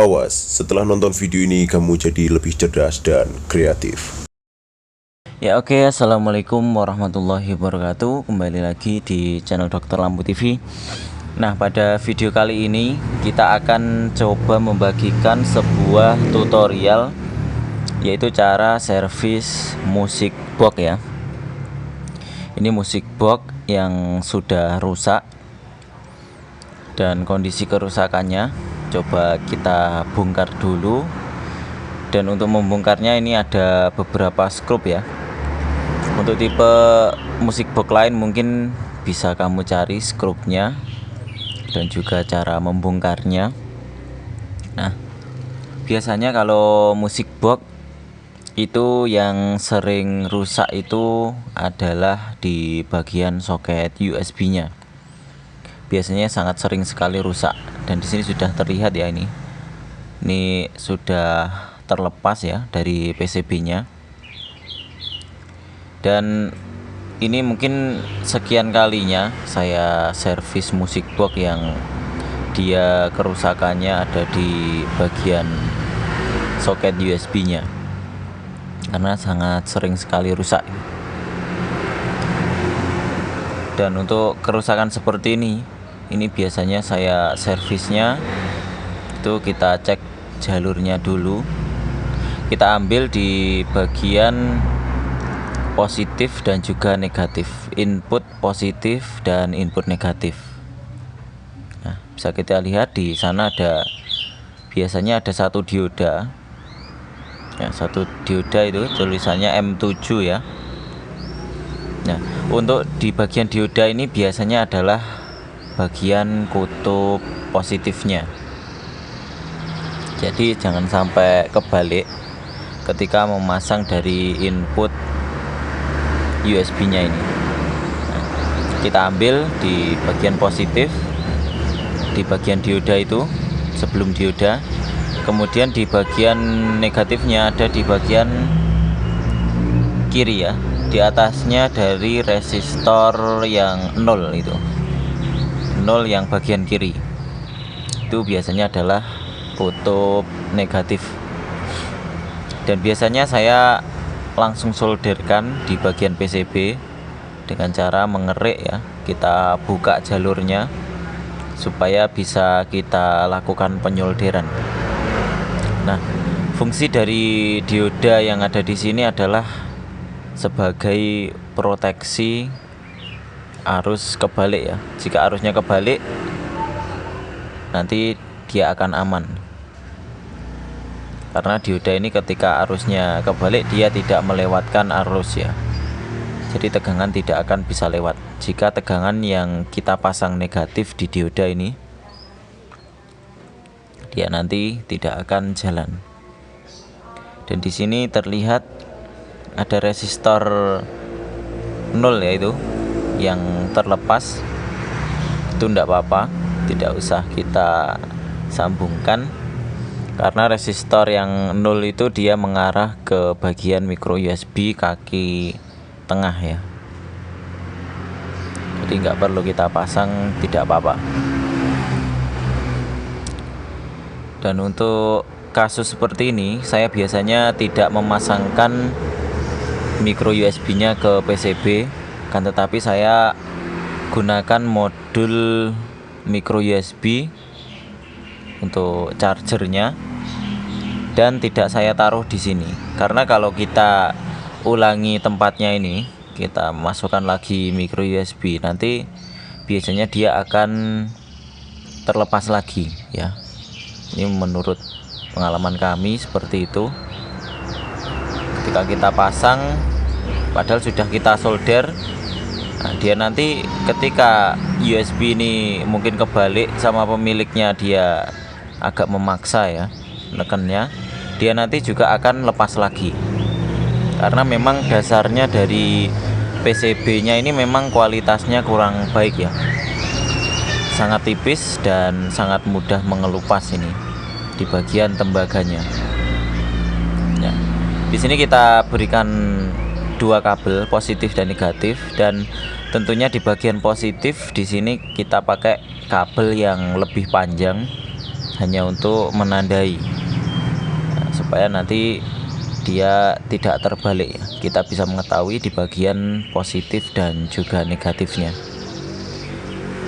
Awas, setelah nonton video ini kamu jadi lebih cerdas dan kreatif. Ya oke, Assalamualaikum warahmatullahi wabarakatuh. Kembali lagi di channel Dr. Lampu TV. Nah, pada video kali ini kita akan coba membagikan sebuah tutorial, yaitu cara servis musik box ya. Ini musik box yang sudah rusak, dan kondisi kerusakannya coba kita bongkar dulu. Dan untuk membongkarnya ini ada beberapa skrup ya. Untuk tipe musik box lain mungkin bisa kamu cari skrupnya dan juga cara membongkarnya. Nah, biasanya kalau musik box itu yang sering rusak itu adalah di bagian soket USB-nya. Biasanya sangat sering sekali rusak, dan di sini sudah terlihat ya, ini sudah terlepas ya dari PCB-nya. Dan ini mungkin sekian kalinya saya servis musik box yang dia kerusakannya ada di bagian soket USB-nya, karena sangat sering sekali rusak. Dan untuk kerusakan seperti ini biasanya saya servisnya itu kita cek jalurnya dulu. Kita ambil di bagian positif dan juga negatif, input positif dan input negatif. Nah, bisa kita lihat di sana biasanya ada satu dioda ya, satu dioda itu tulisannya M7 ya. Nah, untuk di bagian dioda ini biasanya adalah bagian kutub positifnya. Jadi jangan sampai kebalik ketika memasang dari input USB-nya ini. Nah, kita ambil di bagian positif, di bagian dioda itu sebelum dioda, kemudian di bagian negatifnya ada di bagian kiri ya, di atasnya dari resistor yang 0 itu, 0 yang bagian kiri itu biasanya adalah kutub negatif. Dan biasanya saya langsung solderkan di bagian PCB dengan cara mengerik ya. Kita buka jalurnya supaya bisa kita lakukan penyolderan. Nah, fungsi dari dioda yang ada di sini adalah sebagai proteksi arus kebalik ya. Jika arusnya kebalik, nanti dia akan aman. Karena dioda ini ketika arusnya kebalik dia tidak melewatkan arus ya. Jadi tegangan tidak akan bisa lewat. Jika tegangan yang kita pasang negatif di dioda ini, dia nanti tidak akan jalan. Dan di sini terlihat ada resistor 0 yaitu yang terlepas. Itu tidak apa-apa, tidak usah kita sambungkan, karena resistor yang 0 itu dia mengarah ke bagian micro USB kaki tengah ya. Jadi nggak perlu kita pasang, tidak apa-apa. Dan untuk kasus seperti ini saya biasanya tidak memasangkan micro USB-nya ke PCB, kan tetapi saya gunakan modul micro USB untuk chargernya, dan tidak saya taruh di sini. Karena kalau kita ulangi tempatnya ini, kita masukkan lagi micro USB, nanti biasanya dia akan terlepas lagi ya. Ini menurut pengalaman kami seperti itu. Ketika kita pasang padahal sudah kita solder, nah dia nanti ketika USB ini mungkin kebalik sama pemiliknya, dia agak memaksa ya nekennya, dia nanti juga akan lepas lagi. Karena memang dasarnya dari PCB-nya ini memang kualitasnya kurang baik ya, sangat tipis dan sangat mudah mengelupas ini di bagian tembaganya. Ya, di sini kita berikan dua kabel positif dan negatif, dan tentunya di bagian positif di sini kita pakai kabel yang lebih panjang, hanya untuk menandai, supaya nanti dia tidak terbalik ya. Kita bisa mengetahui di bagian positif dan juga negatifnya.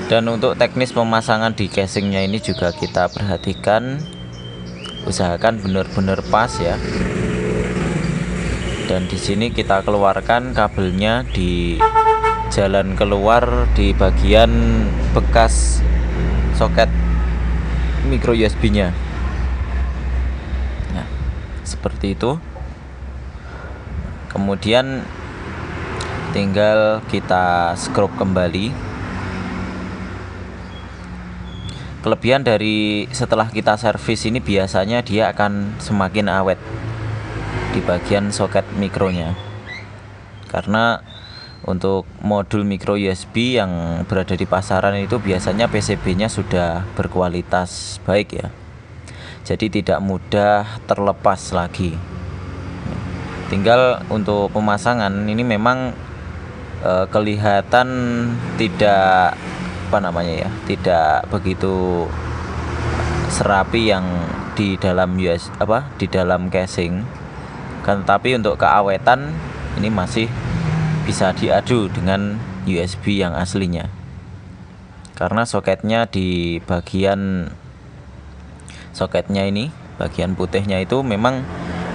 Dan untuk teknis pemasangan di casingnya ini juga kita perhatikan, usahakan benar-benar pas ya. Dan di sini kita keluarkan kabelnya di jalan keluar di bagian bekas soket micro USB-nya. Nah, seperti itu. Kemudian tinggal kita scrub kembali. Kelebihan dari setelah kita servis ini biasanya dia akan semakin awet di bagian soket mikronya, karena untuk modul micro USB yang berada di pasaran itu biasanya PCB-nya sudah berkualitas baik ya, jadi tidak mudah terlepas lagi. Tinggal untuk pemasangan ini memang kelihatan tidak tidak begitu serapi yang di dalam di dalam casing. Kan tapi untuk keawetan ini masih bisa diadu dengan USB yang aslinya, karena soketnya di bagian soketnya ini, bagian putihnya itu memang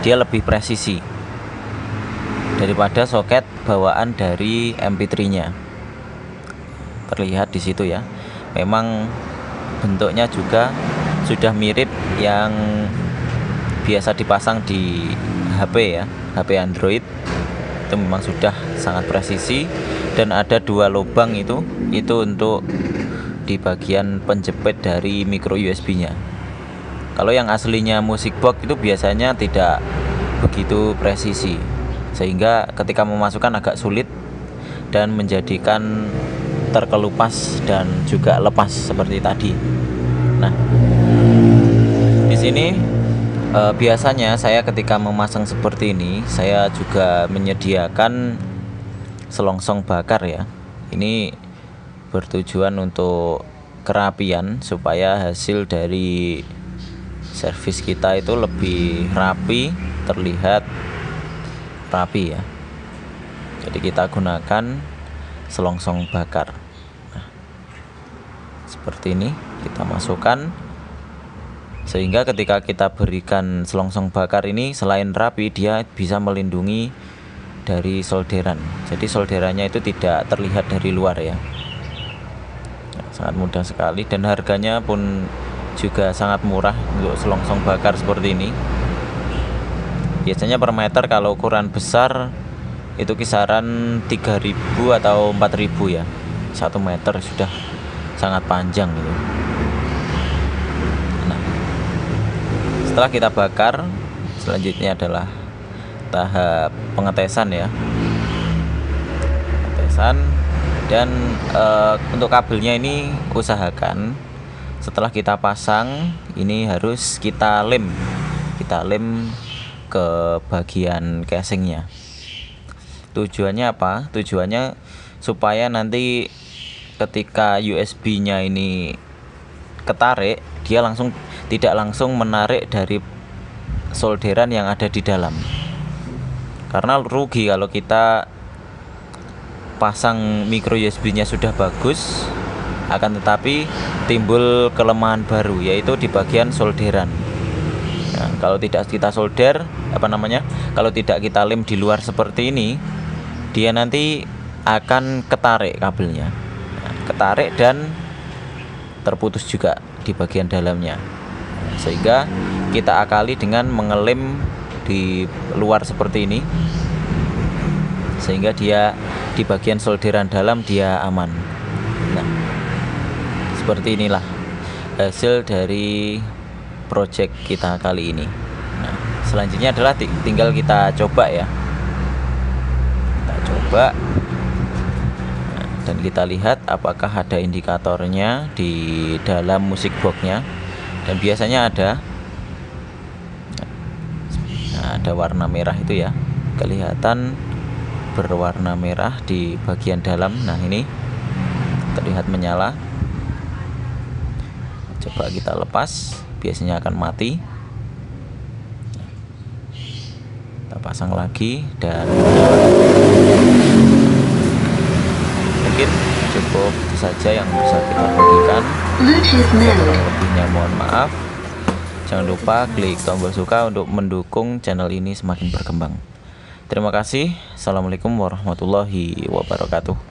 dia lebih presisi daripada soket bawaan dari MP3-nya. Terlihat di situ ya, memang bentuknya juga sudah mirip yang biasa dipasang di HP ya, HP Android. Itu memang sudah sangat presisi, dan ada 2 lubang itu untuk di bagian penjepit dari micro USB-nya. Kalau yang aslinya music box itu biasanya tidak begitu presisi, sehingga ketika memasukkan agak sulit dan menjadikan terkelupas dan juga lepas seperti tadi. Nah, di sini biasanya saya ketika memasang seperti ini, saya juga menyediakan selongsong bakar ya. Ini bertujuan untuk kerapian, supaya hasil dari servis kita itu lebih rapi, terlihat rapi ya. Jadi kita gunakan selongsong bakar. Nah, seperti ini kita masukkan, sehingga ketika kita berikan selongsong bakar ini, selain rapi, dia bisa melindungi dari solderan. Jadi solderannya itu tidak terlihat dari luar ya. Sangat mudah sekali, dan harganya pun juga sangat murah untuk selongsong bakar seperti ini. Biasanya per meter kalau ukuran besar itu kisaran 3.000 atau 4.000 ya. 1 meter sudah sangat panjang gitu. Setelah kita bakar, selanjutnya adalah tahap pengetesan ya. Pengetesan, dan untuk kabelnya ini usahakan setelah kita pasang ini harus kita lem ke bagian casingnya. Tujuannya apa? Tujuannya supaya nanti ketika USB-nya ini ketarik, dia tidak langsung menarik dari solderan yang ada di dalam. Karena rugi kalau kita pasang micro USB-nya sudah bagus, akan tetapi timbul kelemahan baru, yaitu di bagian solderan. Nah, kalau tidak kita solder, kalau tidak kita lem di luar seperti ini, dia nanti akan ketarik kabelnya. Nah, ketarik dan terputus juga di bagian dalamnya. Sehingga kita akali dengan mengelem di luar seperti ini, sehingga dia di bagian solderan dalam dia aman. Nah, seperti inilah hasil dari project kita kali ini. Nah, selanjutnya adalah tinggal kita coba ya. Kita coba, dan kita lihat apakah ada indikatornya di dalam music box-nya. Dan biasanya ada warna merah itu ya, kelihatan berwarna merah di bagian dalam. Nah, ini terlihat menyala. Coba kita lepas. biasanya akan mati. Kita pasang lagi dan mungkin cukup itu saja yang bisa kita bagikan. Kurang lebihnya mohon maaf. Jangan lupa klik tombol suka untuk mendukung channel ini semakin berkembang. Terima kasih. Assalamualaikum warahmatullahi wabarakatuh.